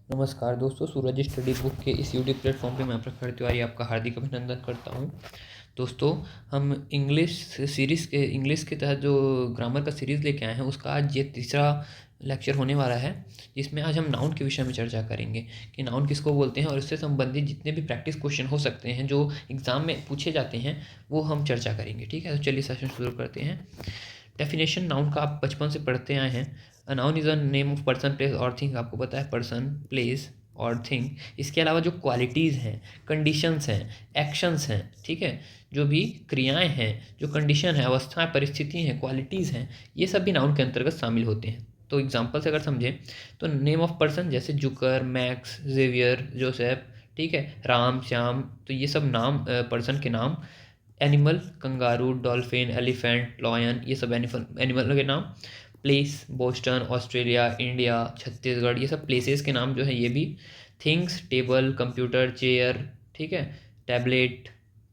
नमस्कार दोस्तों, सूरज study book के इस यूट्यूब प्लेटफॉर्म पे मैं प्रखर तिवारी आपका हार्दिक अभिनंदन करता हूँ। दोस्तों, हम इंग्लिश के तहत जो ग्रामर का सीरीज़ लेके आए हैं उसका आज ये तीसरा लेक्चर होने वाला है, जिसमें आज हम नाउन के विषय में चर्चा करेंगे कि नाउन किसको बोलते हैं और इससे संबंधित जितने भी प्रैक्टिस क्वेश्चन हो सकते हैं जो एग्ज़ाम में पूछे जाते हैं वो हम चर्चा करेंगे। ठीक है, तो चलिए सेशन शुरू करते हैं। डेफिनेशन नाउन का आप बचपन से पढ़ते आए हैं। A noun is a name of person, place और थिंग। आपको पता है पर्सन, प्लेस और थिंग। इसके अलावा जो क्वालिटीज़ हैं, कंडीशंस हैं, एक्शंस हैं, ठीक है, जो भी क्रियाएं हैं, जो कंडीशन है, अवस्थाएं, परिस्थिति हैं, क्वालिटीज़ हैं, ये सब भी नाउन के अंतर्गत शामिल होते हैं। तो एग्जाम्पल से अगर समझें तो नेम ऑफ पर्सन जैसे जुकर, मैक्स, जेवियर, जोसेफ, ठीक है, राम, श्याम, तो ये सब नाम पर्सन के नाम। Animal kangaroo, dolphin, elephant, lion, ये सब एनिमल के नाम। Place Boston, Australia, India, Chhattisgarh, ये सब प्लेसेस के नाम जो है ये भी। थिंग्स टेबल, कंप्यूटर, चेयर, ठीक है, टैबलेट,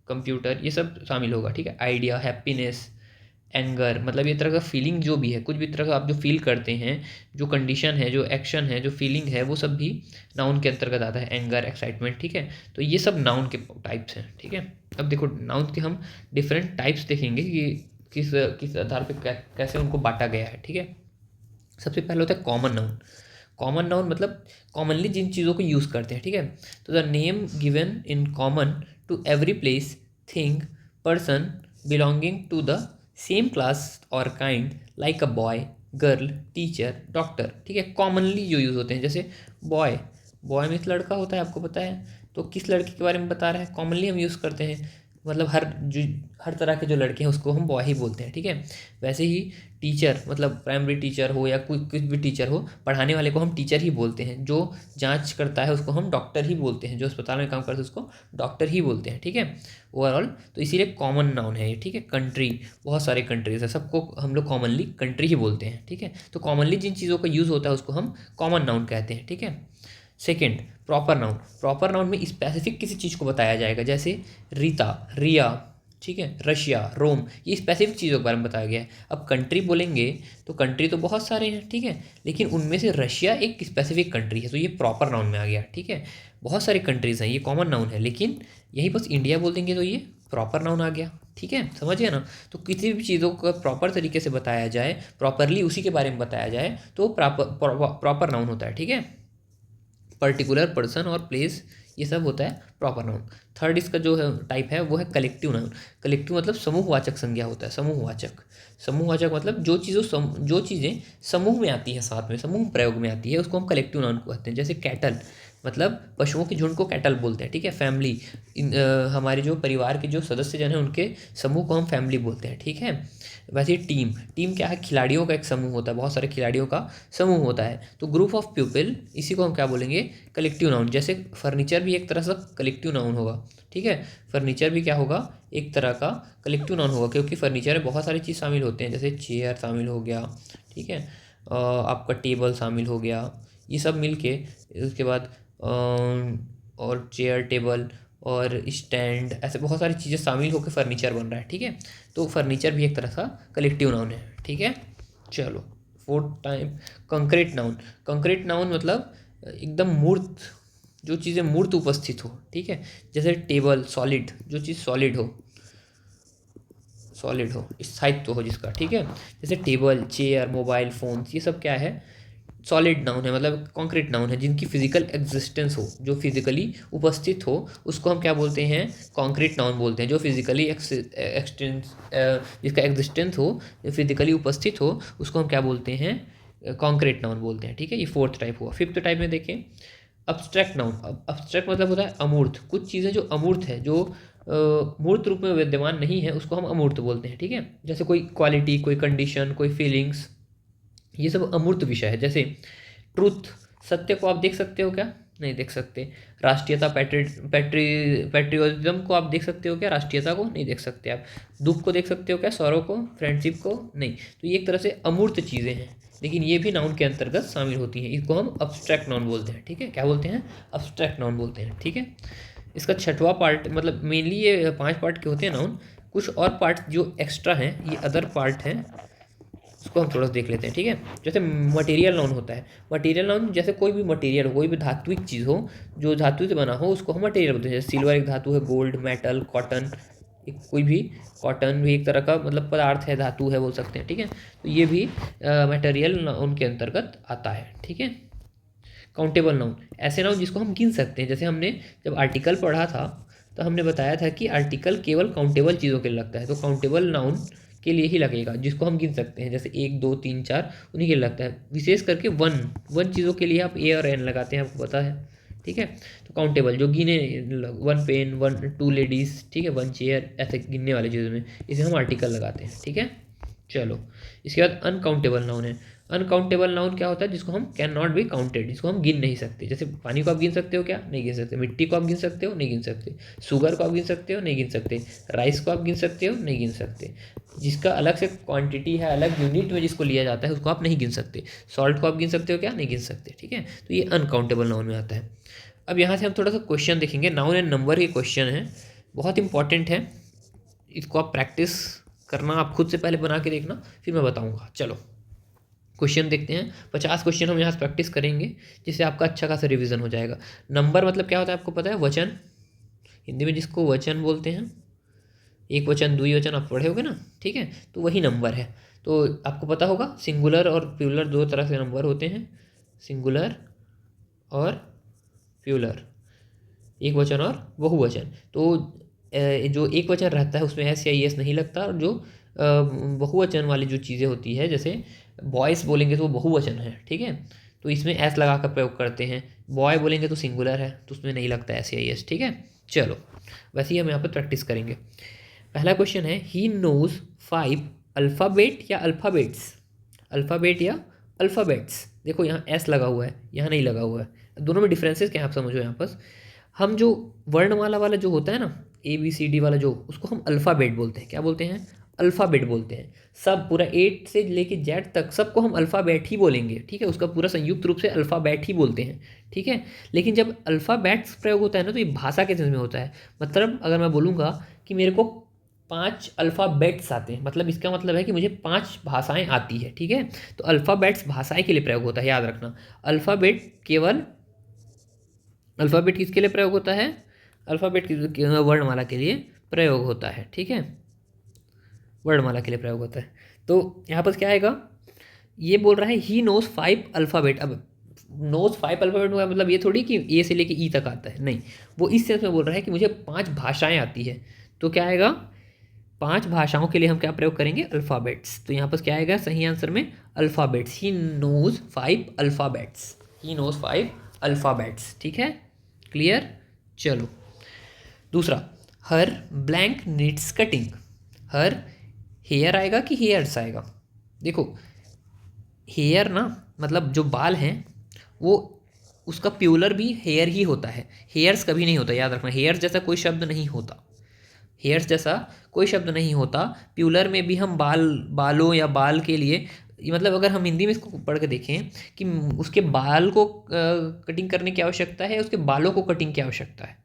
कंप्यूटर, ये सब शामिल होगा। ठीक है, आइडिया, हैप्पीनेस, एंगर, मतलब ये तरह का फीलिंग जो भी है, कुछ भी तरह का आप जो फील करते हैं, जो कंडीशन है, जो एक्शन है, जो फीलिंग है, वो सब भी नाउन के अंतर्गत आता है। एंगर, एक्साइटमेंट, ठीक है, तो ये सब नाउन के टाइप्स हैं। ठीक है, अब देखो नाउन के हम डिफरेंट टाइप्स देखेंगे कि किस किस आधार पे कैसे उनको बांटा गया है। ठीक है, सबसे पहले होता है कॉमन नाउन। कॉमन नाउन मतलब कॉमनली जिन चीज़ों को यूज़ करते हैं। ठीक है, तो the name given in common to every place, thing, person belonging to the same class और kind, like a boy, girl, teacher, doctor. ठीक है, कॉमनली जो यूज़ होते हैं, जैसे बॉय, बॉय मीन्स लड़का होता है, आपको पता है, तो किस लड़के के बारे में बता रहा है, कॉमनली हम यूज़ करते हैं, मतलब हर तरह के जो लड़के हैं उसको हम बॉय ही बोलते हैं। ठीक है, वैसे ही टीचर मतलब प्राइमरी टीचर हो या कोई कुछ भी टीचर हो, पढ़ाने वाले को हम टीचर ही बोलते हैं। जो जांच करता है उसको हम डॉक्टर ही बोलते हैं। जो अस्पताल में काम करते हैं उसको डॉक्टर ही बोलते हैं। ठीक है, ओवरऑल तो इसीलिए कॉमन नाउन है ये। ठीक है, कंट्री, बहुत सारे कंट्रीज है, सबको हम लोग कॉमनली कंट्री ही बोलते हैं। ठीक है, तो कॉमनली जिन चीज़ों का यूज़ होता है उसको हम कॉमन नाउन कहते हैं। ठीक है, second proper noun. Proper noun में स्पेसिफिक किसी चीज़ को बताया जाएगा, जैसे रीता, रिया, ठीक है, रशिया, रोम, ये स्पेसिफिक चीज़ों के बारे में बताया गया है। अब कंट्री बोलेंगे तो कंट्री तो बहुत सारे हैं, ठीक है, लेकिन उनमें से रशिया एक स्पेसिफिक कंट्री है, तो ये प्रॉपर नाउन में आ गया। ठीक है, बहुत सारी कंट्रीज़ हैं, ये कॉमन नाउन है, लेकिन यही बस इंडिया बोल देंगे तो ये प्रॉपर नाउन आ गया। ठीक है, समझिए ना, तो किसी भी चीज़ों को प्रॉपर तरीके से बताया जाए, प्रॉपरली उसी के बारे में बताया जाए तो प्रॉपर नाउन होता है। ठीक है, पर्टिकुलर, पर्सन और प्लेस, ये सब होता है प्रॉपर नाउन। थर्ड इसका जो है टाइप है वो है कलेक्टिव नाउन। कलेक्टिव मतलब समूहवाचक संज्ञा होता है। समूहवाचक, समूहवाचक मतलब जो चीज़ें समूह में आती है, साथ में समूह प्रयोग में आती है, उसको हम कलेक्टिव नाउन कहते हैं। जैसे कैटल, मतलब पशुओं के झुंड को कैटल बोलते हैं। ठीक है, फैमिली, हमारे जो परिवार के जो सदस्य जन हैं उनके समूह को हम फैमिली बोलते हैं। ठीक है, वैसे टीम, टीम क्या है, खिलाड़ियों का एक समूह होता है, बहुत सारे खिलाड़ियों का समूह होता है। तो ग्रुप ऑफ पीपल, इसी को हम क्या बोलेंगे, कलेक्टिव नाउन। जैसे फर्नीचर भी एक तरह से कलेक्टिव नाउन होगा। ठीक है, फर्नीचर भी क्या होगा, एक तरह का कलेक्टिव नाउन होगा, क्योंकि फर्नीचर में बहुत सारी चीज़ शामिल होते हैं, जैसे चेयर शामिल हो गया, ठीक है, आपका टेबल शामिल हो गया, ये सब मिल के उसके बाद और चेयर, टेबल और स्टैंड, ऐसे बहुत सारी चीज़ें शामिल होकर फर्नीचर बन रहा है। ठीक है, तो फर्नीचर भी एक तरह का कलेक्टिव नाउन है। ठीक है, चलो fourth time concrete noun. Concrete noun मतलब एकदम मूर्त, जो चीज़ें मूर्त उपस्थित हो। ठीक है, जैसे टेबल, सॉलिड, जो चीज़ सॉलिड हो, सॉलिड हो, स्थायित्व हो जिसका। ठीक है, जैसे टेबल, चेयर, मोबाइल फ़ोन्स, ये सब क्या है, सॉलिड नाउन है, मतलब कॉन्क्रीट नाउन है, जिनकी फिजिकल एग्जिस्टेंस हो, जो फिजिकली उपस्थित हो, उसको हम क्या बोलते हैं, कॉन्क्रीट नाउन बोलते हैं। जो फिजिकली एक्सटेंस जिसका एग्जिस्टेंस हो, जो फिजिकली उपस्थित हो, उसको हम क्या बोलते हैं, कॉन्क्रीट नाउन बोलते हैं। ठीक है, ये फोर्थ टाइप हुआ। फिफ्थ टाइप में देखें अब्स्ट्रैक्ट नाउन। अब अब्स्ट्रैक्ट मतलब होता है अमूर्त, कुछ चीज़ें जो अमूर्त है, जो मूर्त रूप में विद्यमान नहीं है, उसको हम अमूर्त बोलते हैं। ठीक है, जैसे कोई क्वालिटी, कोई कंडीशन, कोई फीलिंग्स, ये सब अमूर्त विषय है। जैसे ट्रुथ, सत्य को आप देख सकते हो क्या, नहीं देख सकते। राष्ट्रीयता, पैट्रियोटिज्म को आप देख सकते हो क्या, राष्ट्रीयता को नहीं देख सकते आप। दुख को देख सकते हो क्या, सौरव को, फ्रेंडशिप को, नहीं। तो ये एक तरह से अमूर्त चीज़ें हैं, लेकिन ये भी नाउन के अंतर्गत शामिल होती हैं। इसको हम अब्स्ट्रैक्ट नाउन बोलते हैं। ठीक है, क्या बोलते हैं, अब्स्ट्रैक्ट नाउन बोलते हैं। ठीक है, इसका छठवां पार्ट, मतलब मेनली ये 5 पार्ट के होते हैं नाउन, कुछ और पार्ट जो एक्स्ट्रा हैं ये अदर पार्ट हैं, उसको हम थोड़ा सा देख लेते हैं, ठीक है। जैसे मटेरियल नाउन होता है, मटेरियल नाउन जैसे कोई भी मटेरियल हो, कोई भी धात्विक चीज़ हो जो धातु से बना हो, उसको हम मटेरियल बोलते हैं। जैसे सिल्वर एक धातु है, गोल्ड, मेटल, कॉटन, एक कोई भी, कॉटन भी एक तरह का मतलब पदार्थ है, धातु है बोल सकते हैं, ठीक है। तो ये भी मटेरियल नाउन के अंतर्गत आता है, ठीक है। काउंटेबल नाउन, ऐसे नाउन जिसको हम गिन सकते हैं। जैसे हमने जब आर्टिकल पढ़ा था तो हमने बताया था कि आर्टिकल केवल काउंटेबल चीज़ों के लिए लगता है, तो काउंटेबल नाउन के लिए ही लगेगा जिसको हम गिन सकते हैं। जैसे 1 2 3 4 उन्हीं के लिए लगता है। विशेष करके वन चीज़ों के लिए आप ए और एन लगाते हैं, आपको पता है, ठीक है। तो काउंटेबल जो गिने, 1 पेन, 2 लेडीज़, ठीक है, 1 चेयर, ऐसे गिनने वाली चीज़ों में इसे हम आर्टिकल लगाते हैं, ठीक है। चलो, इसके बाद अनकाउंटेबल नाउन है। अनकाउंटेबल नाउन क्या होता है? जिसको हम कैन नॉट बी काउंटेड, जिसको हम गिन नहीं सकते। जैसे पानी को आप गिन सकते हो क्या? नहीं गिन सकते। मिट्टी को आप गिन सकते हो? नहीं गिन सकते। शुगर को आप गिन सकते हो? नहीं गिन सकते। राइस को आप गिन सकते हो? नहीं गिन सकते। जिसका अलग से क्वांटिटी है, अलग यूनिट में जिसको लिया जाता है, उसको आप नहीं गिन सकते। सॉल्ट को आप गिन सकते हो क्या? नहीं गिन सकते, ठीक है। तो ये अनकाउंटेबल नाउन में आता है। अब यहाँ से हम थोड़ा सा क्वेश्चन देखेंगे, नाउन एंड नंबर के क्वेश्चन है, बहुत इंपॉर्टेंट है। इसको आप प्रैक्टिस करना, आप खुद से पहले बना के देखना, फिर मैं बताऊँगा। चलो क्वेश्चन देखते हैं। 50 क्वेश्चन हम यहाँ से प्रैक्टिस करेंगे, जिससे आपका अच्छा खासा रिवीजन हो जाएगा। नंबर मतलब क्या होता है आपको पता है? वचन, हिंदी में जिसको वचन बोलते हैं। एक वचन, द्विवचन आप पढ़े होगे ना, ठीक है। तो वही नंबर है। तो आपको पता होगा सिंगुलर और प्लूरल दो तरह से नंबर होते हैं, सिंगुलर और प्लूरल, एक वचन और बहुवचन। तो जो एक वचन रहता है उसमें एस या एस नहीं लगता, और जो बहुवचन वाली जो चीज़ें होती है, जैसे बॉयज़ बोलेंगे तो वो बहुवचन है, ठीक है। तो इसमें एस लगा कर प्रयोग करते हैं। बॉय बोलेंगे तो सिंगुलर है, तो उसमें नहीं लगता एस या एस, ठीक है। चलो, वैसे ही हम यहाँ पर प्रैक्टिस करेंगे। पहला क्वेश्चन है, ही नोज 5 अल्फ़ाबेट या अल्फ़ाबेट्स, अल्फ़ाबेट या अल्फ़ाबेट्स। देखो यहाँ एस लगा हुआ है, यहाँ नहीं लगा हुआ है, दोनों में डिफरेंसेस क्या है आप समझो। यहाँ पर हम जो वर्णमाला वाला जो होता है ना, ए बी सी डी वाला, जो उसको हम अल्फ़ाबेट बोलते हैं। क्या बोलते हैं? अल्फ़ाबेट बोलते हैं। सब पूरा ए से लेके जेड तक सबको हम अल्फ़ाबेट ही बोलेंगे, ठीक है। उसका पूरा संयुक्त रूप से अल्फ़ाबेट ही बोलते हैं, ठीक है। लेकिन जब अल्फ़ाबेट्स प्रयोग होता है ना, तो ये भाषा के सेंस में होता है। मतलब अगर मैं बोलूँगा कि मेरे को 5 अल्फ़ाबेट्स आते हैं, मतलब इसका मतलब है कि मुझे 5 भाषाएं आती है, ठीक है। तो अल्फ़ाबेट्स भाषाएं के लिए प्रयोग होता है, याद रखना। अल्फ़ाबेट केवल, अल्फ़ाबेट किसके लिए प्रयोग होता है? अल्फ़ाबेट वर्णमाला के लिए प्रयोग होता है, ठीक है। वर्णमाला के लिए प्रयोग होता है। तो यहाँ पर क्या आएगा? ये बोल रहा है ही नोज 5 अल्फ़ाबेट। अब नोज 5 अल्फ़ाबेट का मतलब ये थोड़ी कि ए से लेके ई तक आता है, नहीं। वो इस सेंस में बोल रहा है कि मुझे 5 भाषाएं आती है। तो क्या आएगा? 5 भाषाओं के लिए हम क्या प्रयोग करेंगे? अल्फ़ाबेट्स। तो यहाँ पर क्या आएगा सही आंसर में? Alphabets. He knows 5 alphabets, he knows 5 alphabets, ठीक है। क्लियर? चलो दूसरा, her blank needs cutting. Her hair आएगा कि हेयर्स आएगा? देखो हेयर ना, मतलब जो बाल हैं वो, उसका प्यूलर भी हेयर ही होता है, हेयर्स कभी नहीं होता, याद रखना। हेयर्स जैसा कोई शब्द नहीं होता, हेयर्स जैसा कोई शब्द नहीं होता। प्यूलर में भी हम बालों या बाल के लिए, मतलब अगर हम हिंदी में इसको पढ़ के देखें कि उसके बाल को कटिंग करने की आवश्यकता है, उसके बालों को कटिंग की आवश्यकता है,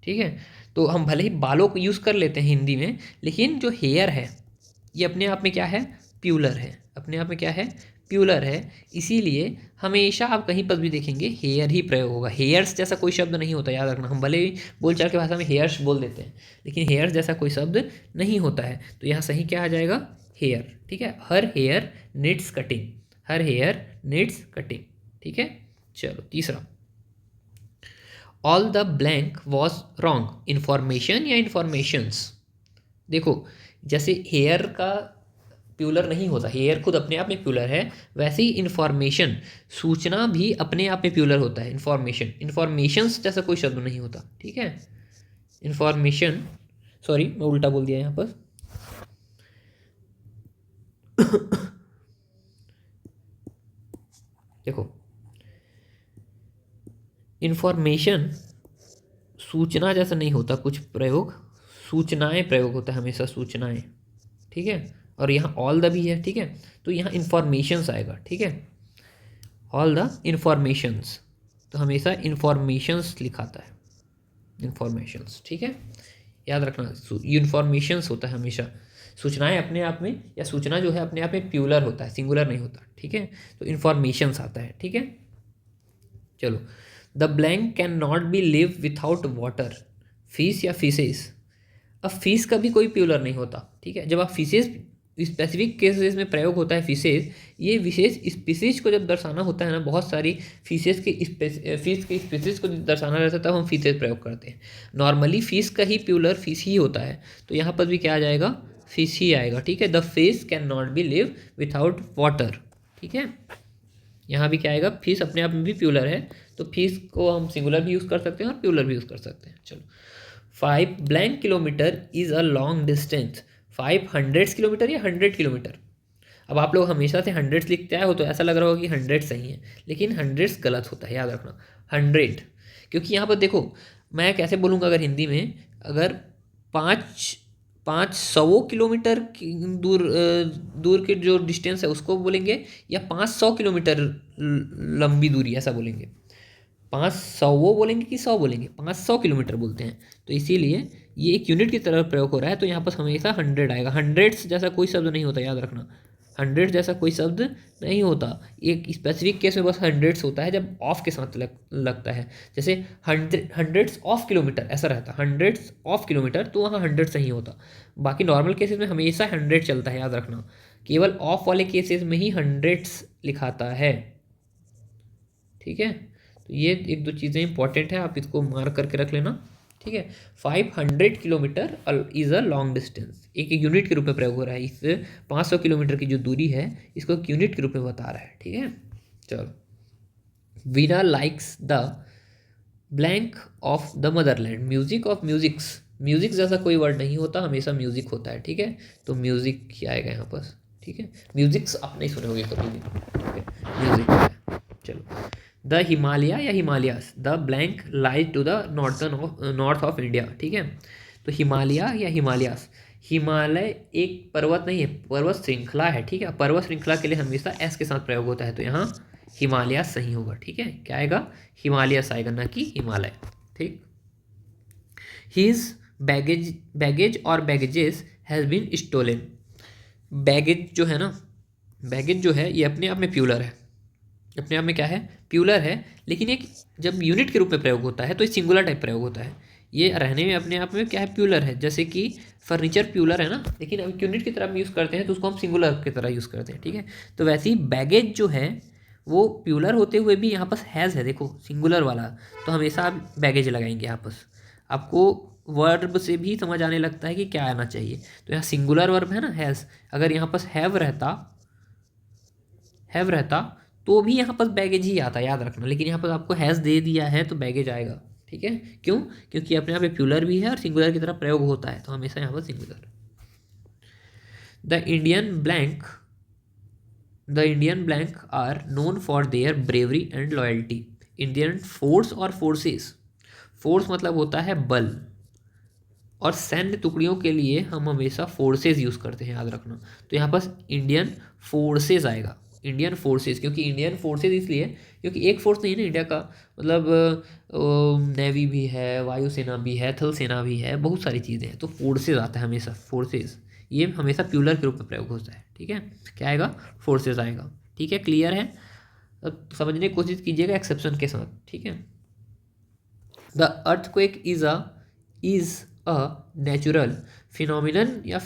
ठीक है। तो हम भले ही बालों को यूज़ कर लेते हैं हिंदी में, लेकिन जो हेयर है ये अपने आप में क्या है? प्यूलर है, अपने आप में क्या है? प्यूलर है। इसीलिए हमेशा आप कहीं पर भी देखेंगे हेयर ही प्रयोग होगा, हेयर्स जैसा कोई शब्द नहीं होता, याद रखना। हम भले ही बोलचाल की भाषा में हेयर्स बोल देते हैं, लेकिन हेयर्स जैसा कोई शब्द नहीं होता है। तो यहाँ सही क्या आ जाएगा? हेयर, ठीक है। Her hair needs cutting, her hair needs cutting, ठीक है। चलो तीसरा, all the blank was wrong, information या इंफॉर्मेशंस। देखो जैसे हेयर का प्यूलर नहीं होता, हेयर खुद अपने आप में प्यूलर है, वैसे ही इन्फॉर्मेशन, सूचना भी अपने आप में प्यूलर होता है। इन्फॉर्मेशन, इन्फॉर्मेशंस जैसा कोई शब्द नहीं होता, ठीक है। इन्फॉर्मेशन, सॉरी मैं उल्टा बोल दिया यहाँ पर। देखो इन्फॉर्मेशन सूचना जैसा नहीं होता कुछ प्रयोग, सूचनाएं प्रयोग होता है हमेशा, सूचनाएं, ठीक है। और यहाँ ऑल द भी है, ठीक है। तो यहाँ इन्फॉर्मेशंस आएगा, ठीक है। ऑल द इन्फॉर्मेशंस, तो हमेशा इन्फॉर्मेशंस लिखाता है, इन्फॉर्मेशंस, ठीक है। याद रखना इन्फॉर्मेशंस होता है हमेशा, सूचनाएं अपने आप में या सूचना जो है अपने आप में प्यूलर होता है, सिंगुलर नहीं होता, ठीक है। तो इन्फॉर्मेशंस आता है, ठीक है। चलो, the blank can not be live without water, fish या फिशेस। अब फिश का भी कोई प्यूलर नहीं होता, ठीक है। जब आप फिशेस, स्पेसिफिक केसेस में प्रयोग होता है फिशेस, ये विशेष स्पीसीज को जब दर्शाना होता है ना, बहुत सारी फिशेस के फिश के स्पीसीज को दर्शाना रहता है, तब हम फिशेस प्रयोग करते हैं। नॉर्मली फिश का ही प्यूलर फिश ही होता है, तो यहाँ पर भी क्या आ जाएगा, फिश ही आएगा, ठीक है। The fish can not be live without water, ठीक है। यहाँ भी क्या आएगा, फिश अपने आप में भी प्यूलर है, तो फिश को हम सिंगुलर भी यूज़ कर सकते हैं और प्यूलर भी यूज़ कर सकते हैं। चलो, 5 blank kilometre is a long distance. 500 kilometre या 100 किलोमीटर। अब आप लोग हमेशा से हंड्रेड्स लिखते आए हो तो ऐसा लग रहा होगा कि 100 सही है, लेकिन हंड्रेड्स गलत होता है, याद रखना 100। क्योंकि यहाँ पर देखो, मैं कैसे बोलूँगा अगर हिंदी में, अगर 500 किलोमीटर दूर के जो डिस्टेंस है उसको बोलेंगे, या 500 किलोमीटर लंबी दूरी, ऐसा बोलेंगे। 500 वो बोलेंगे कि 100 बोलेंगे, 500 किलोमीटर बोलते हैं, तो इसीलिए ये एक यूनिट की तरह प्रयोग हो रहा है, तो यहाँ पर हमेशा 100 आएगा। हंड्रेड्स जैसा कोई शब्द नहीं होता, याद रखना, 100 जैसा कोई शब्द नहीं होता। एक स्पेसिफिक केस में बस हंड्रेड्स होता है जब ऑफ के साथ लगता है, जैसे हंड्रेड्स ऑफ किलोमीटर ऐसा रहता, हंड्रेड्स ऑफ किलोमीटर, तो वहाँ 100 सही होता। बाकी नॉर्मल केसेस में हमेशा 100 चलता है, याद रखना। केवल ऑफ वाले केसेस में ही हंड्रेड्स लिखाता है, ठीक है। तो ये एक दो चीज़ें इंपॉर्टेंट है, आप इसको मार्क करके रख लेना, ठीक है। 500 kilometre is a long distance, एक यूनिट के रूप में प्रयोग हो रहा है। इस 500 किलोमीटर की जो दूरी है इसको एक यूनिट के रूप में बता रहा है, ठीक है। चलो, Veena likes the blank of the Motherland, music of musics. Music जैसा कोई वर्ड नहीं होता, हमेशा म्यूजिक होता है, ठीक है। तो म्यूजिक ही आएगा यहाँ पर, ठीक है। म्यूजिक्स आप नहीं सुने होंगे कभी भी, ठीक है, म्यूजिक है। चलो, द हिमालय या Himalayas, the blank lies to the north of India, ठीक है। तो हिमालय या हिमालयास, हिमालय एक पर्वत नहीं है, पर्वत श्रृंखला है, ठीक है। पर्वत श्रृंखला के लिए हमेशा एस के साथ प्रयोग होता है, तो यहाँ हिमालयास सही होगा, ठीक है। क्या आएगा, हिमालयास आएगा, ना कि हिमालय, ठीक। हीज बैगेज और baggages has been stolen. Baggage जो है ना, बैगेज जो है ये अपने आप में प्यूलर है, अपने आप में क्या है, प्यूलर है, लेकिन एक जब यूनिट के रूप में प्रयोग होता है तो ये सिंगुलर टाइप प्रयोग होता है। ये रहने में अपने आप में क्या है, प्यूलर है। जैसे कि फर्नीचर प्यूलर है ना, लेकिन अब यूनिट की तरह हम यूज़ करते हैं तो उसको हम सिंगुलर की तरह यूज़ करते हैं, ठीक है। तो वैसे ही बैगेज जो है वो प्यूलर होते हुए भी यहाँ पास हैज़ है, देखो सिंगुलर वाला, तो हमेशा आप बैगेज लगाएंगे यहाँ पास। आपको वर्ब से भी समझ आने लगता है कि क्या आना चाहिए। तो यहाँ सिंगुलर वर्ब है ना, हैज़, अगर यहाँ पास हैव रहता तो भी यहाँ पर बैगेज ही आता, याद रखना। लेकिन यहाँ पर आपको हैज़ दे दिया है तो बैगेज आएगा, ठीक है। क्यों, क्योंकि अपने आप प्यूलर भी है और सिंगुलर की तरह प्रयोग होता है, तो हमेशा यहाँ पर singular. The Indian blank are known for their bravery and loyalty. Indian force और फोर्सेस, फोर्स मतलब होता है बल, और सैन्य टुकड़ियों के लिए हम हमेशा फोर्सेस यूज़ करते हैं, याद रखना। तो यहाँ पर इंडियन फोर्सेस आएगा, इंडियन फोर्सेस, क्योंकि इंडियन फोर्सेस इसलिए क्योंकि एक फोर्स नहीं है ना इंडिया का, मतलब नेवी भी है, वायुसेना भी है, थल सेना भी है, बहुत सारी चीज़ें हैं, तो फोर्सेस आता है हमेशा, फोर्सेस, ये हमेशा प्यूलर के रूप में प्रयोग होता है, ठीक है। क्या आएगा, फोर्सेस आएगा, ठीक है। क्लियर है, अब समझने की कोशिश कीजिएगा एक्सेप्शन के साथ, ठीक है। The earthquake is a natural phenomenon या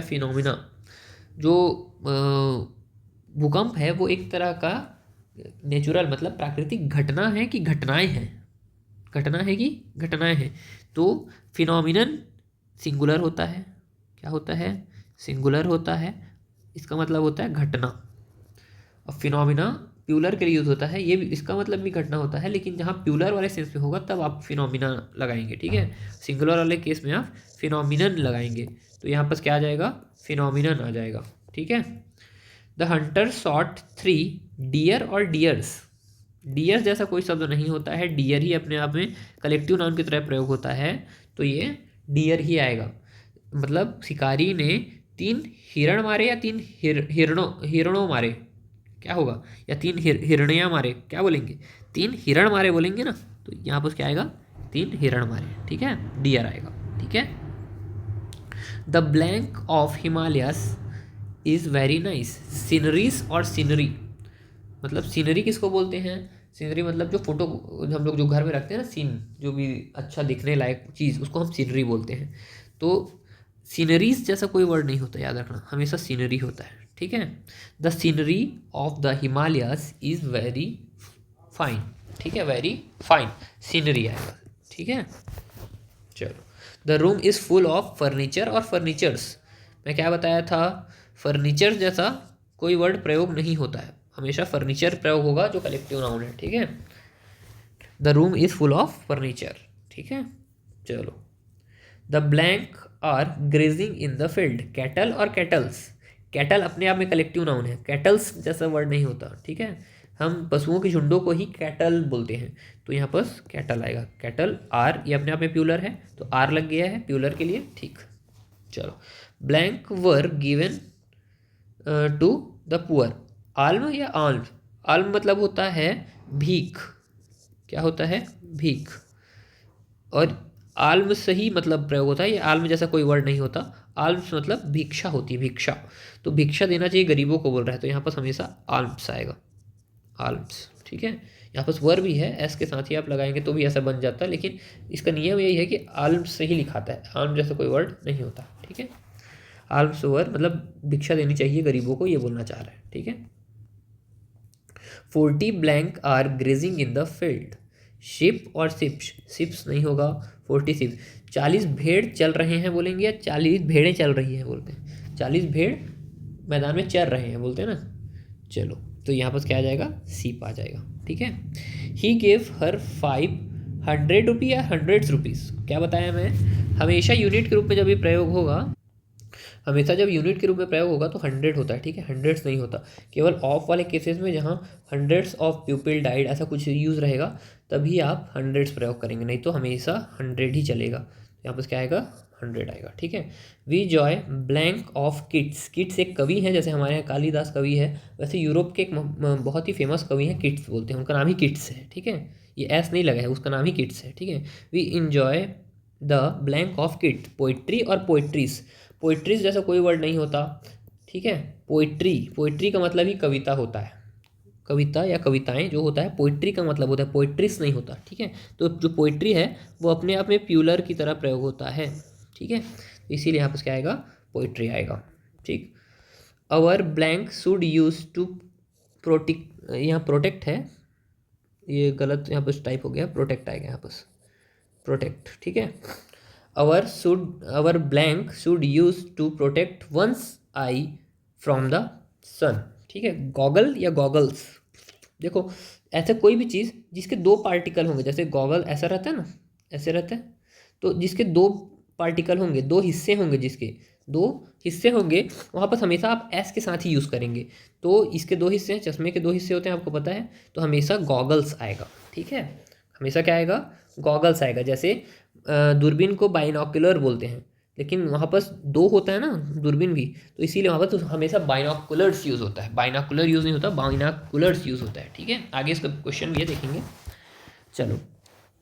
फिनोमिना। जो भूकंप है वो एक तरह का नेचुरल मतलब प्राकृतिक घटना है कि घटनाएं हैं, तो फिनोमिनन सिंगुलर होता है, क्या होता है, सिंगुलर होता है, इसका मतलब होता है घटना। और फिनोमिना प्यूलर के लिए यूज़ होता है, ये भी इसका मतलब भी घटना होता है, लेकिन जहाँ प्यूलर वाले सेंस में होगा तब आप फिनोमिना लगाएंगे, ठीक है। सिंगुलर वाले केस में आप फिनोमिनन लगाएंगे, तो यहाँ पर क्या आ जाएगा, फिनोमिनन आ जाएगा, ठीक है। द हंटर शॉट 3 डियर और डियर्स। डियर जैसा कोई शब्द नहीं होता है, डियर ही अपने आप में कलेक्टिव नाउन की तरह प्रयोग होता है, तो ये डियर ही आएगा। मतलब शिकारी ने 3 हिरण मारे या 3 हिरणों मारे, क्या होगा, या 3 हिरणियाँ मारे, क्या बोलेंगे, 3 हिरण मारे बोलेंगे ना, तो यहाँ पर क्या आएगा, 3 हिरण मारे, ठीक है, डियर आएगा, ठीक है। The blank of Himalayas is very nice. Sceneries और सीनरी, मतलब सीनरी किसको बोलते हैं? सीनरी मतलब जो फोटो हम लोग जो घर में रखते हैं ना, सीन, जो भी अच्छा दिखने लायक चीज़, उसको हम सीनरी बोलते हैं। तो सीनरीज जैसा कोई वर्ड नहीं होता, याद रखना, हमेशा सीनरी होता है, ठीक है। The scenery of the Himalayas is very fine, ठीक है, वेरी फाइन सीनरी आएगा, ठीक है। चलो, the room is full of furniture और फर्नीचर्स, मैं क्या बताया था, फर्नीचर जैसा कोई वर्ड प्रयोग नहीं होता है, हमेशा फर्नीचर प्रयोग होगा जो कलेक्टिव नाउन है, ठीक है। The room is full of furniture, ठीक है। चलो, the blank are grazing in the field, cattle और कैटल्स, कैटल अपने आप में कलेक्टिव नाउन है, कैटल्स जैसा वर्ड नहीं होता, ठीक है। हम पशुओं के झुंडों को ही कैटल बोलते हैं, तो यहाँ पर कैटल आएगा, कैटल, आर ये अपने आप में प्यूलर है, तो आर लग गया है प्यूलर के लिए, ठीक। चलो, blank were given to the poor, alm या आल्म, आल्म मतलब होता है भीख, क्या होता है, भीख, और आल्म से ही मतलब प्रयोग होता है, ये आल्म जैसा कोई वर्ड नहीं होता, आल्म्स मतलब भिक्षा होती है, भिक्षा, तो भिक्षा देना चाहिए गरीबों को बोल रहा है, तो यहाँ पर हमेशा आल्म्स आएगा, आल्म्स, ठीक है। यहाँ पर वर भी है, एस के साथ ही आप लगाएंगे तो भी ऐसा बन जाता है, लेकिन इसका नियम यही है कि आल्म्स से ही लिखाता है, आल्म जैसा कोई वर्ड नहीं होता, ठीक है। आल्म्स वर मतलब भिक्षा देनी चाहिए गरीबों को, ये बोलना चाह रहा है, ठीक है। 40 blank are grazing in the field, sheep और शिप्स, शिप्स नहीं होगा, 40 शिप, 40 भेड़ चल रहे हैं बोलेंगे, या 40 भेड़ें चल रही हैं बोलते हैं, 40 भेड़ मैदान में चल रहे हैं बोलते हैं ना। चलो, तो यहाँ पर क्या आ जाएगा, सीप आ जाएगा, ठीक है। ही गेव हर 500 रुपी या 100 रुपीज़, क्या बताया मैं, हमेशा यूनिट के रूप में जब ये प्रयोग होगा, हमेशा जब यूनिट के रूप में प्रयोग होगा तो 100 होता है, ठीक है, हंड्रेड्स नहीं होता, केवल ऑफ वाले केसेस में जहाँ हंड्रेड्स ऑफ पीपल डाइड ऐसा कुछ यूज़ रहेगा तभी आप हंड्रेड्स प्रयोग करेंगे, नहीं तो हमेशा 100 ही चलेगा, यहाँ पर क्या आएगा, 100 आएगा, ठीक है। We joy blank of Keats, Keats एक कवि है, जैसे हमारे यहाँ कालिदास कवि है, वैसे यूरोप के एक बहुत ही फेमस कवि हैं, किट्स बोलते हैं, उनका नाम ही किट्स है, ठीक है, ये ऐस नहीं लगा है, उसका नाम ही किट्स है, ठीक है। We enjoy the blank of Keats, poetry और पोइट्रीज, पोइट्रीज जैसा कोई वर्ड नहीं होता, ठीक है। पोइट्री, पोइट्री का मतलब ही कविता होता है, कविता या कविताएं जो होता है, पोइट्री का मतलब होता है, पोइट्रीज नहीं होता, ठीक है। तो जो पोइट्री है वो अपने आप में प्यूलर की तरह प्रयोग होता है, ठीक है, इसीलिए यहाँ पर क्या आएगा, पोइट्री आएगा, ठीक। Our blank should use to protect, यहाँ प्रोटेक्ट है, ये गलत यहाँ पर टाइप हो गया, प्रोटेक्ट आएगा यहाँ पर, प्रोटेक्ट, ठीक है। Our blank should use to protect one's eye from the sun, ठीक है। गॉगल या गॉगल्स, देखो ऐसे कोई भी चीज़ जिसके दो पार्टिकल होंगे, जैसे गॉगल ऐसा रहता है ना, ऐसे रहता है, तो जिसके दो पार्टिकल होंगे, दो हिस्से होंगे, जिसके दो हिस्से होंगे वहाँ पर हमेशा आप एस के साथ ही यूज़ करेंगे, तो इसके दो हिस्से हैं, चश्मे के दो हिस्से होते हैं, आपको पता है, तो हमेशा गॉगल्स आएगा, ठीक है, हमेशा क्या आएगा, गॉगल्स आएगा। जैसे दूरबीन को बाइनोकुलर बोलते हैं, लेकिन वहाँ पर दो होता है ना दूरबीन भी, तो इसीलिए वहाँ पर तो हमेशा बाइनोकुलर्स यूज़ होता है, बाइनोकुलर यूज़ नहीं होता, बाइनोकुलर्स यूज़ होता है, ठीक है। आगे इसका क्वेश्चन भी है, देखेंगे। चलो,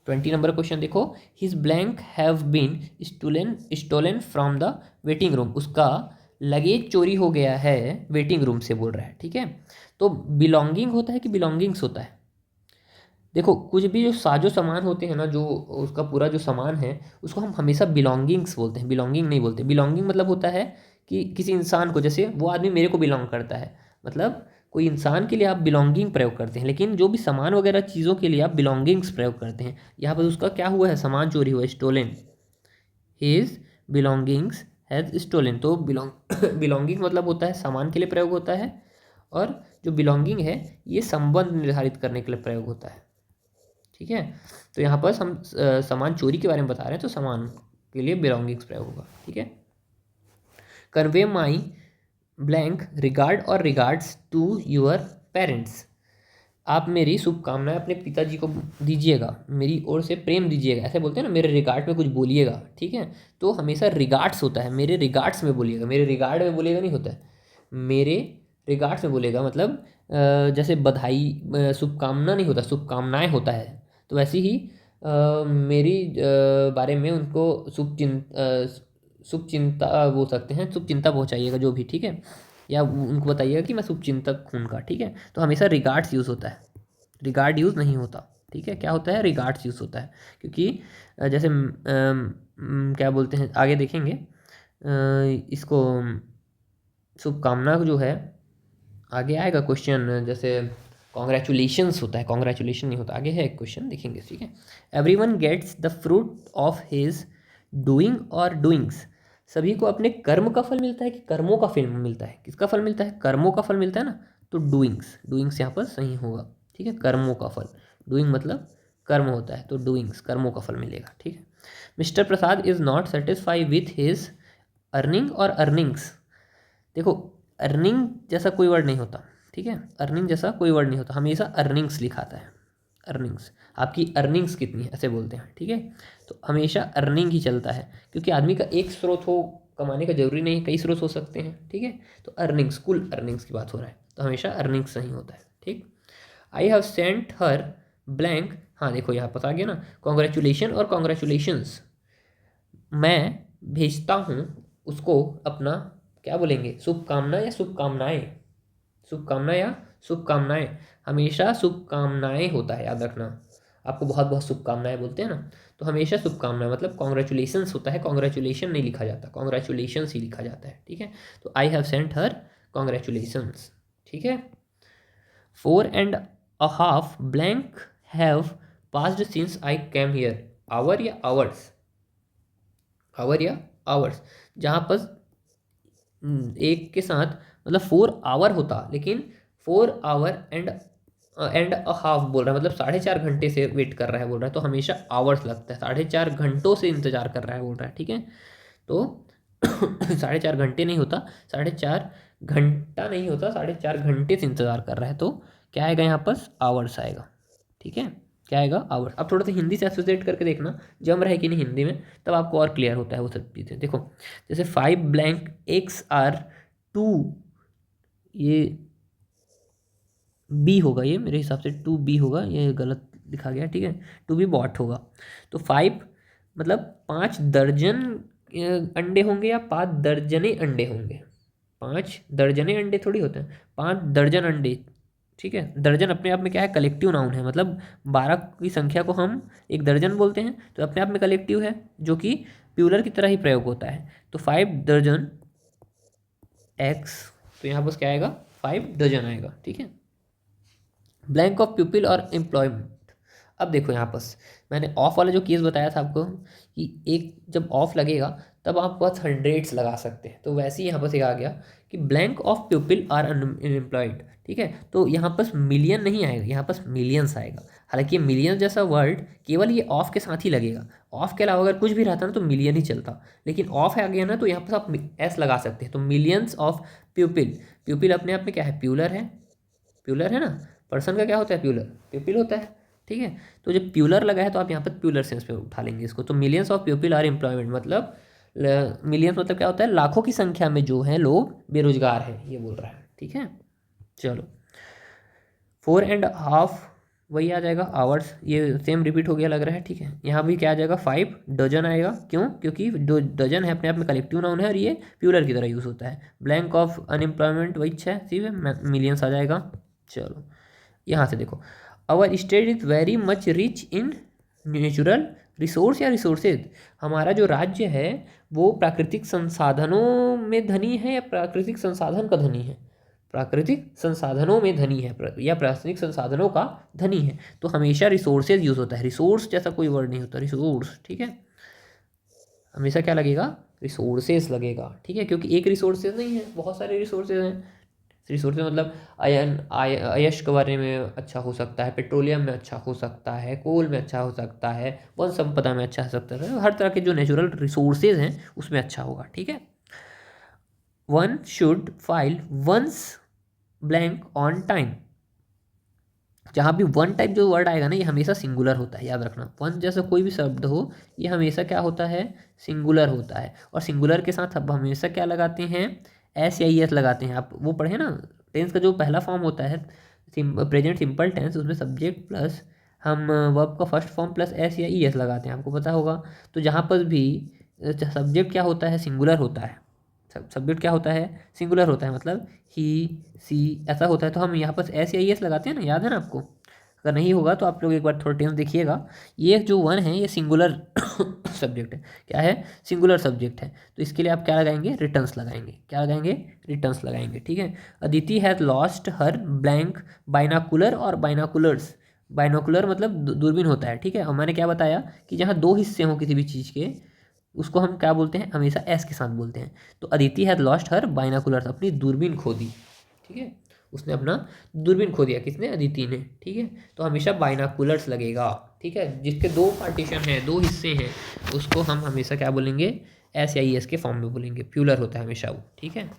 20 नंबर क्वेश्चन देखो, his blank have been stolen from the waiting room, उसका लगेज चोरी हो गया है वेटिंग रूम से बोल रहा है, ठीक है। तो बिलोंगिंग होता है कि बिलोंगिंग्स होता है, देखो कुछ भी जो साजो सामान होते हैं ना, जो उसका पूरा जो सामान है उसको हम हमेशा बिलोंगिंग्स बोलते हैं, बिलोंगिंग नहीं बोलते। बिलोंगिंग मतलब होता है कि किसी इंसान को, जैसे वो आदमी मेरे को बिलोंग करता है, मतलब कोई इंसान के लिए आप बिलोंगिंग प्रयोग करते हैं, लेकिन जो भी सामान वगैरह चीज़ों के लिए आप बिलोंगिंग्स प्रयोग करते हैं। यहाँ पर उसका क्या हुआ है, सामान चोरी हुआ है, stolen, his belongings has stolen, तो बिलोंगिंग मतलब होता है सामान के लिए प्रयोग होता है, और जो बिलोंगिंग है ये संबंध निर्धारित करने के लिए प्रयोग होता है, ठीक है। तो यहाँ पर हम सामान चोरी के बारे में बता रहे हैं, तो सामान के लिए बिलोंगिंग्स प्रयोग होगा, ठीक है। कन्वे माई ब्लैंक रिगार्ड और रिगार्ड्स टू योर पेरेंट्स, आप मेरी शुभकामनाएं अपने पिताजी को दीजिएगा, मेरी ओर से प्रेम दीजिएगा, ऐसे बोलते हैं ना, मेरे रिगार्ड में कुछ बोलिएगा, ठीक है। तो हमेशा रिगार्ड्स होता है, मेरे रिगार्ड्स में बोलिएगा, मेरे रिगार्ड में बोलिएगा नहीं होता है, मेरे रिगार्ड्स में बोलेगा, मतलब जैसे बधाई शुभकामना नहीं होता, शुभकामनाएं होता है, तो वैसे ही मेरी बारे में उनको शुभ चिंता बोल सकते हैं, शुभ चिंता पहुँचाइएगा जो भी, ठीक है, या उनको बताइएगा कि मैं शुभ चिंतक हूँ उनका, ठीक है। तो हमेशा रिगार्ड्स यूज़ होता है, रिगार्ड यूज़ नहीं होता, ठीक है। क्या होता है, रिगार्ड्स यूज़ होता है, क्योंकि जैसे क्या बोलते हैं, आगे देखेंगे इसको शुभकामना जो है आगे आएगा क्वेश्चन, जैसे कॉन्ग्रेचुलेशंस होता है, कॉन्ग्रेचुलेशन नहीं होता, आगे है एक क्वेश्चन देखेंगे, ठीक है। Everyone gets the fruit of his doing और डूइंग्स, सभी को अपने कर्म का फल मिलता है कि कर्मों का फल मिलता है, किसका फल मिलता है, कर्मों का फल मिलता है ना, तो डूइंग्स, डूइंग्स यहाँ पर सही होगा, ठीक है, कर्मों का फल, डूइंग मतलब कर्म होता है, तो डूइंग्स कर्मों का फल मिलेगा, ठीक है। Mister Prasad is not satisfy with his earning और अर्निंग्स, देखो अर्निंग जैसा कोई वर्ड नहीं होता, ठीक है, अर्निंग जैसा कोई वर्ड नहीं होता, हमेशा अर्निंग्स लिखा आता है, अर्निंग्स, आपकी अर्निंग्स कितनी है ऐसे बोलते हैं, ठीक है। तो हमेशा अर्निंग ही चलता है, क्योंकि आदमी का एक स्रोत हो कमाने का जरूरी नहीं, कई स्रोत हो सकते हैं, ठीक है। तो अर्निंग्स, कुल अर्निंग्स की बात हो रहा है, तो हमेशा अर्निंग्स सही होता है, ठीक। आई हैव सेंट हर ब्लैंक, हाँ देखो यहाँ पर आ गया ना, कॉन्ग्रेचुलेशन और कॉन्ग्रेचुलेशंस, मैं भेजता हूँ उसको अपना, क्या बोलेंगे, शुभकामना या शुभकामनाएं, शुभकामना या शुभकामनाएं, हमेशा शुभकामनाएं होता है, याद रखना, आपको बहुत बहुत शुभकामनाएं बोलते हैं ना, तो हमेशा शुभकामनाएं मतलब कॉन्ग्रेचुलेशंस होता है, कॉन्ग्रेचुलेशन नहीं लिखा जाता, कॉन्ग्रेचुलेशंस ही लिखा जाता है, ठीक है। तो I have sent her congratulations, ठीक है। 4.5 blank have passed since I came here, hour या आवर्स, आवर या आवर्स, जहाँ पर एक के साथ मतलब 4 आवर होता, लेकिन 4 आवर एंड अ हाफ बोल रहा है, मतलब 4.5 घंटे से वेट कर रहा है बोल रहा है, तो हमेशा आवर्स लगता है, 4.5 घंटों से इंतजार कर रहा है बोल रहा है, ठीक है। तो 4.5 घंटे नहीं होता, 4.5 घंटा नहीं होता, 4.5 घंटे से इंतजार कर रहा है, तो क्या आएगा यहाँ पर, आवर्स आएगा, ठीक है, क्या आएगा, आवर्स। अब थोड़ा सा हिंदी से एसोसिएट करके देखना जम रहा है कि नहीं हिंदी में, तब आपको और क्लियर होता है वो सब चीज़ें। देखो जैसे 5 ब्लैंक एक्स आर 2, ये बी होगा, ये मेरे हिसाब से 2 बी होगा, ये गलत लिखा गया, ठीक है, 2 बी बॉट होगा। तो 5 मतलब 5 दर्जन अंडे होंगे या 5 दर्जने अंडे होंगे, 5 दर्जने अंडे थोड़ी होते हैं, 5 दर्जन अंडे, ठीक है। दर्जन अपने आप में क्या है, कलेक्टिव नाउन है, मतलब 12 की संख्या को हम एक दर्जन बोलते हैं, तो अपने आप में कलेक्टिव है, जो कि प्यूलर की तरह ही प्रयोग होता है। तो 5 दर्जन एक्स, तो यहाँ पर क्या आएगा, 5 डजन आएगा, ठीक है। ब्लैंक ऑफ पीपल और एम्प्लॉयमेंट, अब देखो यहाँ पर मैंने ऑफ वाला जो केस बताया था आपको कि एक जब ऑफ लगेगा तब आप पास हंड्रेड्स लगा सकते हैं, तो वैसे ही यहाँ पर से आ गया कि blank of people are unemployed, ठीक है। तो यहाँ पर मिलियन नहीं आएगा, यहाँ पर मिलियंस आएगा, हालांकि मिलियन जैसा वर्ड केवल ये ऑफ के साथ ही लगेगा, ऑफ के अलावा अगर कुछ भी रहता ना तो मिलियन ही चलता, लेकिन ऑफ आ गया ना तो यहाँ पर आप एस लगा सकते हैं, तो मिलियंस ऑफ पीपल, पीपल अपने आप में क्या है, प्यूलर है, प्यूलर है ना, पर्सन का क्या होता है, प्यूलर, पीपल होता है, ठीक है। तो जब प्यूलर लगा है तो आप यहाँ पर प्यूलर सेंस पे उठा लेंगे इसको, तो millions of people are employment मतलब मिलियंस मतलब क्या होता है, लाखों की संख्या में जो है लोग बेरोजगार हैं, ये बोल रहा है, ठीक है। चलो 4.5 वही आ जाएगा आवर्स, ये सेम रिपीट हो गया लग रहा है, ठीक है। यहाँ भी क्या आ जाएगा, 5 डजन आएगा, क्यों, क्योंकि जो डजन है अपने आप में कलेक्टिव नाउन है और ये प्यूलर की तरह यूज़ होता है। ब्लैंक ऑफ अनएम्प्लॉयमेंट वही 6, ठीक है, मिलियंस आ जाएगा। चलो यहाँ से देखो, our state is very much rich in natural resource या रिसोर्सेज, हमारा जो राज्य है वो प्राकृतिक संसाधनों में धनी है या प्राकृतिक संसाधन का धनी है, प्राकृतिक संसाधनों में धनी है या प्राकृतिक संसाधनों का धनी है, तो हमेशा रिसोर्सेज यूज़ होता है, रिसोर्स जैसा कोई वर्ड नहीं होता, रिसोर्स, ठीक है, हमेशा क्या लगेगा, रिसोर्सेज लगेगा, ठीक है, क्योंकि एक रिसोर्सेज नहीं है, बहुत सारे रिसोर्सेज हैं। रिसोर्सेज मतलब अयश के बारे में अच्छा हो सकता है, पेट्रोलियम में अच्छा हो सकता है, कोल में अच्छा हो सकता है, वन संपदा में अच्छा हो सकता है, हर तरह के जो नेचुरल रिसोर्सेज हैं उसमें अच्छा होगा, ठीक है। One should file once blank on time, जहाँ भी वन टाइप जो वर्ड आएगा ना ये हमेशा सिंगुलर होता है, याद रखना, वन जैसा कोई भी शब्द हो ये हमेशा क्या होता है, सिंगुलर होता है, और सिंगुलर के साथ अब हमेशा क्या लगाते हैं, एस या ई एस लगाते हैं। आप वो पढ़े ना, टेंस का जो पहला फॉर्म होता है प्रेजेंट सिंपल टेंस, उसमें सब्जेक्ट प्लस हम वर्ब का फर्स्ट फॉर्म प्लस एस या ई एस लगाते हैं, आपको पता होगा। तो जहाँ पर भी सब्जेक्ट क्या होता है, सिंगुलर होता है। सब्जेक्ट क्या होता है, सिंगुलर होता है, मतलब ही सी ऐसा होता है। तो हम यहाँ पर एस या ई एस लगाते हैं ना, याद है ना आपको? अगर नहीं होगा तो आप लोग एक बार थोड़ा टेंस देखिएगा। ये जो वन है ये सिंगुलर सब्जेक्ट है। क्या है, सिंगुलर सब्जेक्ट है। तो इसके लिए आप क्या लगाएंगे, रिटर्न्स लगाएंगे। क्या लगाएंगे, रिटर्न्स लगाएंगे। ठीक है। Aditi has lost her blank binocular और बाइनाकुलर्स। बाइनोकुलर मतलब दूरबीन होता है। ठीक है। और मैंने क्या बताया कि जहाँ दो हिस्से हों किसी भी चीज़ के, उसको हम क्या बोलते हैं, हमेशा एस के साथ बोलते हैं। तो Aditi has lost her binoculars, अपनी दूरबीन खो दी। ठीक है। उसने अपना दूरबीन खो दिया, किसने, अदिति ने। ठीक है। तो हमेशा बाइनाकुलर्स लगेगा। ठीक है। जिसके दो पार्टीशन हैं, दो हिस्से हैं, उसको हम हमेशा क्या बोलेंगे, एस या ई एस के फॉर्म में बोलेंगे। प्यूलर होता है हमेशा वो। ठीक है।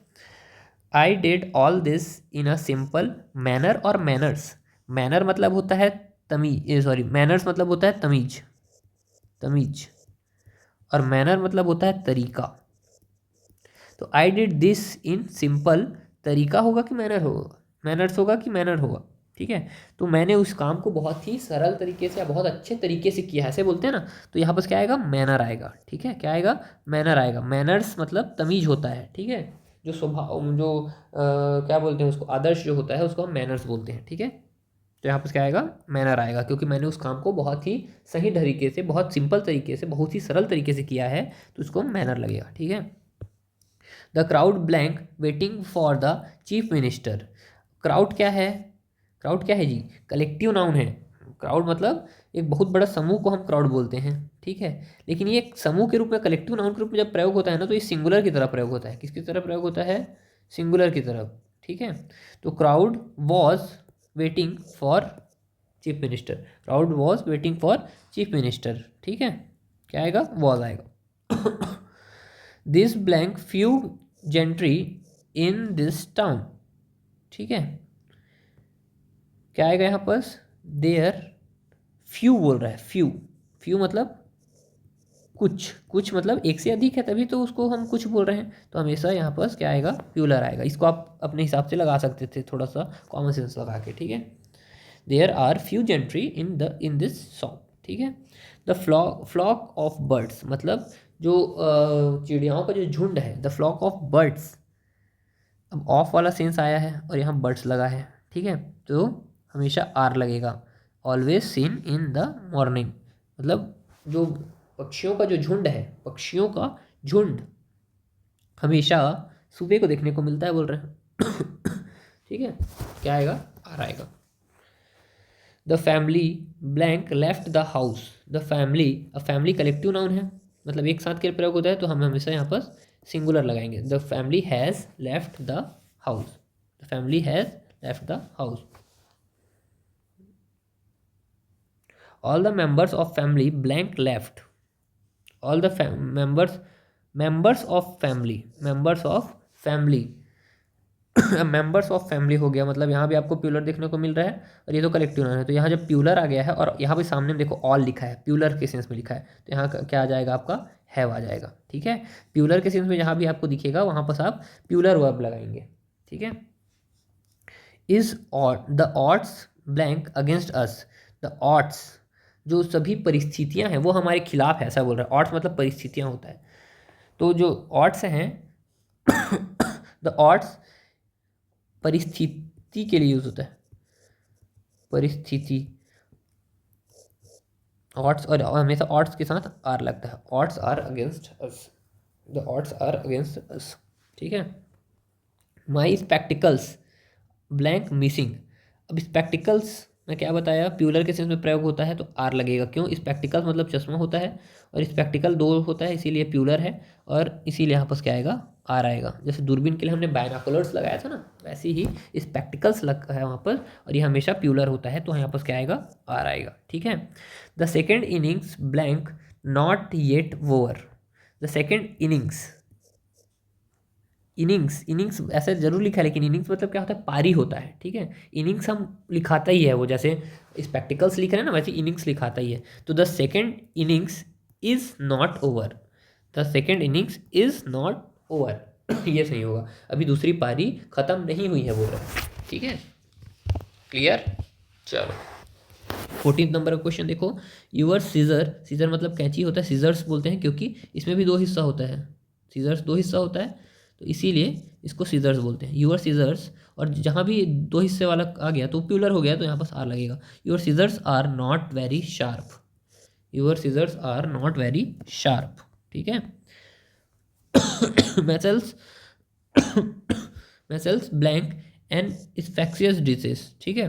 I did all this in a simple manner और मैनर्स। मैनर मतलब होता है तमीज, सॉरी, मैनर्स मतलब होता है तमीज, तमीज। और मैनर मतलब होता है तरीका। तो I did this in simple, तरीका होगा कि मैनर होगा, मैनर्स होगा कि मैनर होगा। ठीक है। तो मैंने उस काम को बहुत ही सरल तरीके से या बहुत अच्छे तरीके से किया है, ऐसे बोलते हैं ना। तो यहाँ पर क्या आएगा, मैनर आएगा। ठीक है। क्या आएगा, मैनर आएगा। मैनर्स मतलब तमीज होता है। ठीक है। जो स्वभाव, जो क्या बोलते हैं उसको, आदर्श जो होता है उसको हम मैनर्स बोलते हैं। ठीक है। तो यहाँ पर क्या आएगा, मैनर आएगा, क्योंकि मैंने उस काम को बहुत ही सही तरीके से, बहुत सिंपल तरीके से, बहुत ही सरल तरीके से किया है, तो उसको मैनर लगेगा। ठीक है। The crowd blank waiting for the chief minister. Crowd क्या है, क्राउड क्या है जी, कलेक्टिव नाउन है। क्राउड मतलब एक बहुत बड़ा समूह को हम क्राउड बोलते हैं। ठीक है। लेकिन ये एक समूह के रूप में, कलेक्टिव नाउन के रूप में जब प्रयोग होता है ना, तो ये सिंगुलर की तरह प्रयोग होता है। किसकी तरह प्रयोग होता है, सिंगुलर की तरफ। ठीक है। तो crowd was waiting for chief minister, crowd was waiting for chief minister. ठीक है। क्या आएगा, वॉज आएगा। This blank few gentry in this town. ठीक है। क्या आएगा यहाँ पर, देयर फ्यू बोल रहा है, फ्यू। फ्यू मतलब कुछ, कुछ मतलब एक से अधिक है, तभी तो उसको हम कुछ बोल रहे हैं। तो हमेशा यहाँ पर क्या आएगा, प्यूलर आएगा। इसको आप अपने हिसाब से लगा सकते थे, थोड़ा सा कॉमन सेंस लगा के। ठीक है। There are few gentry in this shop. ठीक है। द फ्लॉक ऑफ बर्ड्स मतलब जो चिड़ियाओं का जो झुंड है, द फ्लॉक ऑफ बर्ड्स। अब ऑफ वाला सेंस आया है और यहाँ बर्ड्स लगा है। ठीक है। तो हमेशा आर लगेगा। Always seen in the morning मतलब जो पक्षियों का जो झुंड है, पक्षियों का झुंड हमेशा सुबह को देखने को मिलता है, बोल रहे हैं। ठीक है। क्या आएगा, आर आएगा। The family blank left the house. The family, अब फैमिली कलेक्टिव नाउन है, मतलब एक साथ के प्रयोग होता है, तो हम हमेशा यहाँ पर सिंगुलर लगाएंगे। The family has left the house. The family has left the house. All the members of family blank left. All the members, members of family, members of family. Members of family हो गया, मतलब यहाँ भी आपको plural देखने को मिल रहा है, और ये तो कलेक्टिव नाउन है। तो यहाँ जब प्यूलर आ गया है और यहाँ पे सामने में देखो ऑल लिखा है, प्यूलर के सेंस में लिखा है, तो यहाँ क्या आ जाएगा, आपका हैव आ जाएगा। ठीक है। प्यूलर के सेंस में जहाँ भी आपको दिखेगा वहाँ पर आप प्यूलर वर्ब लगाएंगे। ठीक है। Is the odds blank against us. The odds, जो सभी परिस्थितियाँ हैं वो हमारे खिलाफ है, ऐसा बोल रहा है। ऑड्स मतलब परिस्थितियाँ होता है। तो जो ऑड्स हैं, द ऑड्स परिस्थिति के लिए यूज होता है, परिस्थिति। ऑड्स, और हमेशा ऑड्स के साथ आर लगता है। Odds are against us, the odds are against us. ठीक है। My spectacles blank missing. अब स्पेक्टिकल्स मैं क्या बताया, प्यूलर के सेंस में प्रयोग होता है तो आर लगेगा। क्यों, स्पेक्टिकल्स मतलब चश्मा होता है, और स्पेक्टिकल दो होता है, इसीलिए प्यूलर है, और इसीलिए यहाँ पर क्या आएगा, आर आएगा। जैसे दूरबीन के लिए हमने बायनाकुलर्स लगाया था ना, वैसे ही स्पेक्टिकल्स लगा है वहाँ पर, और ये हमेशा प्यूलर होता है, तो यहाँ पर क्या आएगा, आर आएगा। ठीक है। The second innings blank not yet over. The second innings, innings, innings ऐसे जरूर लिखा है, लेकिन इनिंग्स मतलब क्या होता है, पारी होता है। ठीक है। इनिंग्स हम लिखाता ही है, वो जैसे स्पेक्टिकल्स लिख रहे हैं ना, वैसे इनिंग्स लिखाता ही है। तो the second innings is not over. The second innings is not over. ये सही होगा, अभी दूसरी पारी खत्म नहीं हुई है, बोल रहा है। ठीक है। क्लियर, चलो। 14 नंबर का क्वेश्चन देखो, यूअर सीजर, सीजर मतलब कैंची होता है, सीजर्स बोलते हैं क्योंकि इसमें भी 2 हिस्सा होता है, सीजर्स 2 हिस्सा होता है, तो इसीलिए इसको सीजर्स बोलते हैं। यूअर सीजर्स, और जहाँ भी 2 हिस्से वाला आ गया तो प्लूरल हो गया, तो यहाँ पास आर लगेगा। Your scissors are not very sharp, your scissors are not very sharp, ठीक है। Measles measles blank and infectious disease, ठीक है।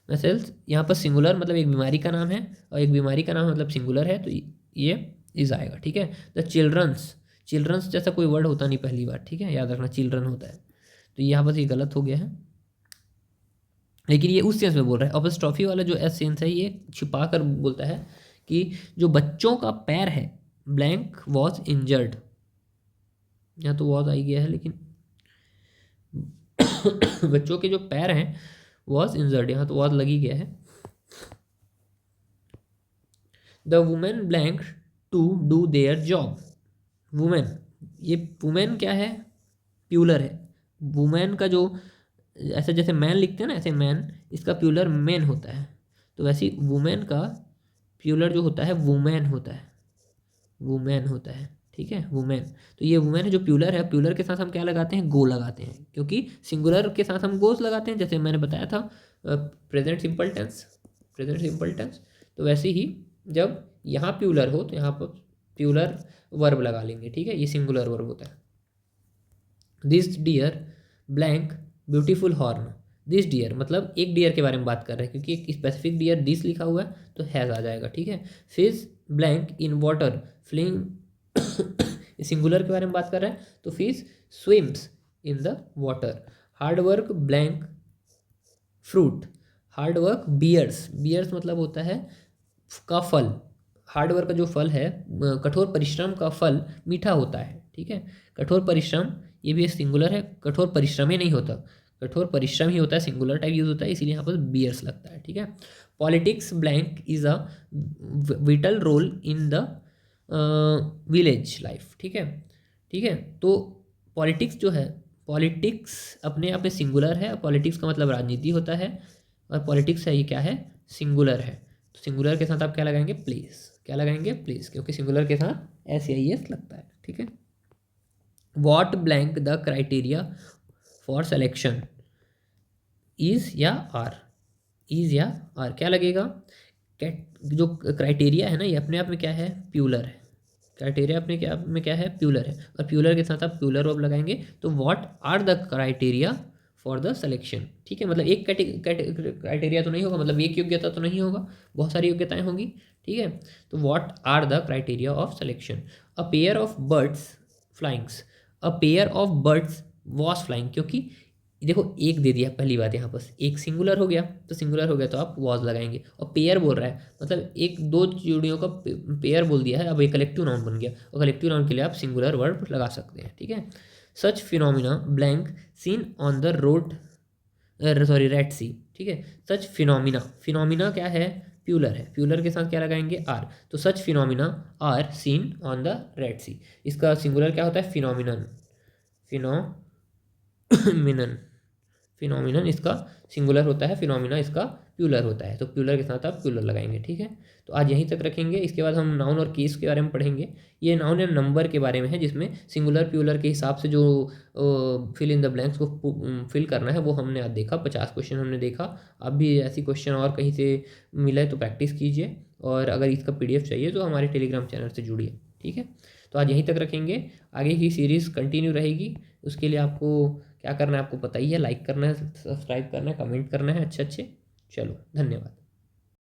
मैसल्स यहाँ पर सिंगुलर मतलब एक बीमारी का नाम है, और एक बीमारी का नाम मतलब सिंगुलर है, तो ये इज आएगा, ठीक है। द चिल्ड्रंस, चिल्ड्रंस जैसा कोई वर्ड होता नहीं पहली बार, ठीक है, याद रखना चिल्ड्रन होता है, तो यहाँ पर ये गलत हो गया है, लेकिन ये उस सेंस में बोल रहा है। अपॉस्ट्रोफी वाला जो एस सेंस है ये छिपा कर बोलता है कि जो बच्चों का पैर है, ब्लैंक वॉज इंजर्ड, यहाँ तो वॉज आई गया है, लेकिन बच्चों के जो पैर हैं वॉज इंजर्ड, यहाँ तो वॉज लगी गया है। The women blank to do their job, women, ये वुमेन क्या है, प्यूलर है। वुमेन का जो ऐसे जैसे मैन लिखते हैं ना, ऐसे मैन, इसका प्यूलर मेन होता है, तो वैसे वुमेन का प्यूलर जो होता है वुमेन होता है, वुमेन होता है, ठीक है, वुमेन। तो ये वुमेन है जो प्यूलर है, प्यूलर के साथ हम क्या लगाते हैं, गो लगाते हैं, क्योंकि सिंगुलर के साथ हम गोस लगाते हैं, जैसे मैंने बताया था present simple tense, present simple tense. तो वैसे ही जब यहाँ प्यूलर हो तो यहाँ पर प्यूलर वर्ब लगा लेंगे, ठीक है, ये सिंगुलर वर्ब होता है। This deer blank beautiful horn, this deer मतलब एक डियर के बारे में बात कर रहे हैं, क्योंकि एक स्पेसिफिक डियर दिस लिखा हुआ है तो हैज़ आ जाएगा, ठीक है। फिश ब्लैंक इन वाटर फ्लिंग सिंगुलर के बारे में बात कर रहे हैं, तो fish swims in the water. Hard work blank fruit, hard work bears, bears मतलब होता है का फल, हार्ड वर्क का जो फल है, कठोर परिश्रम का फल मीठा होता है, ठीक है। कठोर परिश्रम ये भी सिंगुलर है, कठोर परिश्रम ही नहीं होता, कठोर परिश्रम ही होता है, सिंगुलर टाइप यूज होता है, इसीलिए यहाँ पर बियर्स लगता है, ठीक है। Politics blank is a vital role in the village life, ठीक है, ठीक है। तो पॉलिटिक्स जो है, पॉलिटिक्स अपने आप में सिंगुलर है, पॉलिटिक्स का मतलब राजनीति होता है, और पॉलिटिक्स है ये क्या है, सिंगुलर है, तो सिंगुलर के साथ आप क्या लगाएंगे, प्लीज, क्या लगाएंगे, प्लीज, क्योंकि सिंगुलर के साथ SAES लगता है, ठीक है। What blank the criteria for selection, is या आर, इज या आर क्या लगेगा, जो क्राइटेरिया है ना ये अपने आप में क्या है, प्यूलर है, क्राइटेरिया अपने क्या में क्या है, प्यूलर है, और प्यूलर के साथ आप प्यूलर वर्ब लगाएंगे, तो what are the criteria for the selection, ठीक है। मतलब एक क्राइटेरिया तो नहीं होगा, मतलब एक योग्यता तो नहीं होगा, बहुत सारी योग्यताएं होंगी, ठीक है। तो what are the criteria of selection. A pair of birds flyings, a pair of birds was flying, क्योंकि देखो एक दे दिया पहली बात, यहाँ पर एक सिंगुलर हो गया, तो सिंगुलर हो गया तो आप वॉज लगाएंगे, और पेयर बोल रहा है मतलब एक दो चिड़ियों का पेयर बोल दिया है, अब एक कलेक्टिव नाउन बन गया, और कलेक्टिव नाउन के लिए आप सिंगुलर वर्ब लगा सकते हैं, ठीक है। Such phenomena blank seen on the road, sorry Red Sea, ठीक है। सच फिनोमिना, फिनोमिना क्या है, प्यूलर है, प्यूलर के साथ क्या लगाएंगे, आर, तो such phenomena are seen on the Red Sea, इसका सिंगुलर क्या होता है, फिनोमिनन, फिनोमिनन, फिनोमिनन इसका सिंगुलर होता है, फिनोमिना इसका प्यूलर होता है, तो प्यूलर के साथ आप प्यूलर लगाएंगे, ठीक है। तो आज यहीं तक रखेंगे, इसके बाद हम नाउन और केस के बारे में पढ़ेंगे। ये नाउन एंड नंबर के बारे में है, जिसमें सिंगुलर प्यूलर के हिसाब से जो फिल इन द ब्लैंक्स को फिल करना है वो हमने आज देखा, 50 क्वेश्चन हमने देखा। अब भी ऐसी क्वेश्चन और कहीं से मिले तो प्रैक्टिस कीजिए, और अगर इसका PDF चाहिए तो हमारे टेलीग्राम चैनल से जुड़िए, ठीक है। तो आज यहीं तक रखेंगे, आगे की सीरीज़ कंटिन्यू रहेगी, उसके लिए आपको क्या करना है आपको पता ही है, लाइक करना है, सब्सक्राइब करना है, कमेंट करना है अच्छे अच्छे। चलो धन्यवाद।